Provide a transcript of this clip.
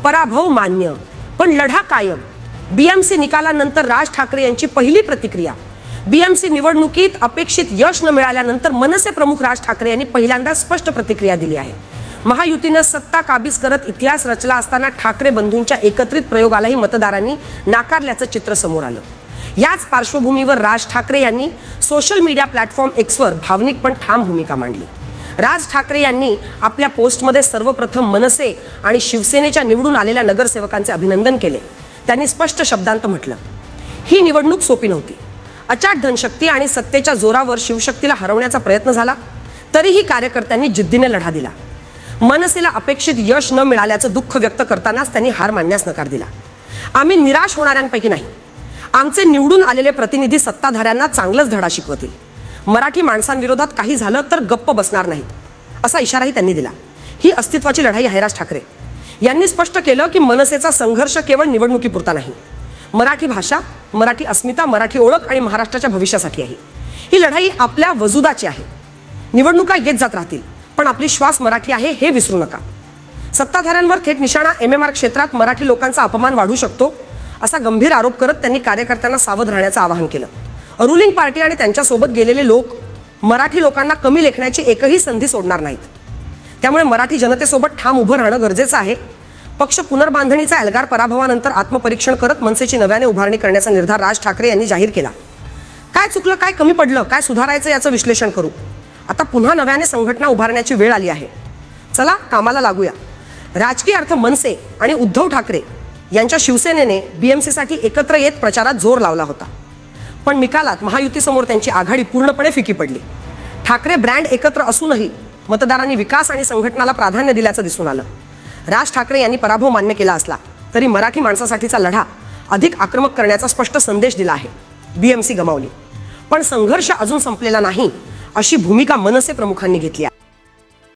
पराभव मान्य पण लढा कायम. बीएमसी निकालानंतर राज ठाकरे यांची पहिली प्रतिक्रिया. बीएमसी निवडणुकीत अपेक्षित यश न मिळाल्यानंतर मनसे प्रमुख राज ठाकरे यांनी पहिल्यांदा स्पष्ट प्रतिक्रिया दिली आहे. महायुतीनं सत्ता काबीज करत इतिहास रचला असताना ठाकरे बंधूंच्या एकत्रित प्रयोगालाही मतदारांनी नाकारल्याचं चित्र समोर आलं. याच पार्श्वभूमीवर राज ठाकरे यांनी सोशल मीडिया प्लॅटफॉर्म एक्सवर भावनिक पण ठाम भूमिका मांडली. राज ठाकरे यांनी आपल्या पोस्टमध्ये सर्वप्रथम मनसे आणि शिवसेनेच्या निवडून आलेल्या नगरसेवकांचे अभिनंदन केले. त्यांनी स्पष्ट शब्दांत म्हटलं, ही निवडणूक सोपी नव्हती. अचाट धनशक्ती आणि सत्तेच्या जोरावर शिवशक्तीला हरवण्याचा प्रयत्न झाला, तरीही कार्यकर्त्यांनी जिद्दीने लढा दिला. मनसेला अपेक्षित यश न मिळाल्याचं दुःख व्यक्त करतानाच त्यांनी हार मानण्यास नकार दिला. आम्ही निराश होणाऱ्यांपैकी नाही. आमचे निवडून आलेले प्रतिनिधी सत्ताधाऱ्यांना चांगलंच धडा शिकवतील. मराठी माणसांविरोधात काही झालं तर गप्प बसणार नाहीत, असा इशाराही त्यांनी दिला. ही अस्तित्वाची लढाई आहे. राज ठाकरे यांनी स्पष्ट केलं की मनसेचा संघर्ष केवळ निवडणुकीपुरता नाही. मराठी भाषा, मराठी अस्मिता, मराठी ओळख आणि महाराष्ट्राच्या भविष्यासाठी आहे. ही लढाई आपल्या वजुदाची आहे. निवडणुका येत जात राहतील, पण आपली श्वास मराठी आहे हे विसरू नका. सत्ताधाऱ्यांवर थेट निशाणा MMR क्षेत्रात मराठी लोकांचा अपमान वाढू शकतो, असा गंभीर आरोप करत त्यांनी कार्यकर्त्यांना सावध राहण्याचं आवाहन केलं. रुलिंग पार्टी आणि त्यांच्यासोबत गेलेले लोक मराठी लोकांना कमी लेखण्याची एकही संधी सोडणार नाहीत. त्यामुळे मराठी जनतेसोबत ठाम उभं राहणं गरजेचं आहे. पक्ष पुनर्बांधणीचा एल्गार पराभवानंतर आत्मपरीक्षण करत मनसेची नव्याने उभारणी करण्याचा निर्धार राज ठाकरे यांनी जाहीर केला. काय चुकलं, काय कमी पडलं, काय सुधारायचं याचं विश्लेषण करू. आता पुन्हा नव्याने संघटना उभारण्याची वेळ आली आहे. चला कामाला लागूया. राजकीय अर्थ मनसे आणि उद्धव ठाकरे यांच्या शिवसेनेने बीएमसीसाठी एकत्र येत प्रचारात जोर लावला होता, पण निकालात महायुतीसमोर त्यांची आघाडी पूर्णपणे फिकी पडली. ठाकरे ब्रँड एकत्र असूनही मतदारांनी विकास आणि संघटनाला प्राधान्य दिल्याचं दिसून आलं. राज ठाकरे यांनी पराभव मान्य केला असला तरी मराठी माणसासाठीचा लढा अधिक आक्रमक करण्याचा स्पष्ट संदेश दिला आहे. बीएमसी गमावली, पण संघर्ष अजून संपलेला नाही, अशी भूमिका मनसे प्रमुखांनी घेतली आहे.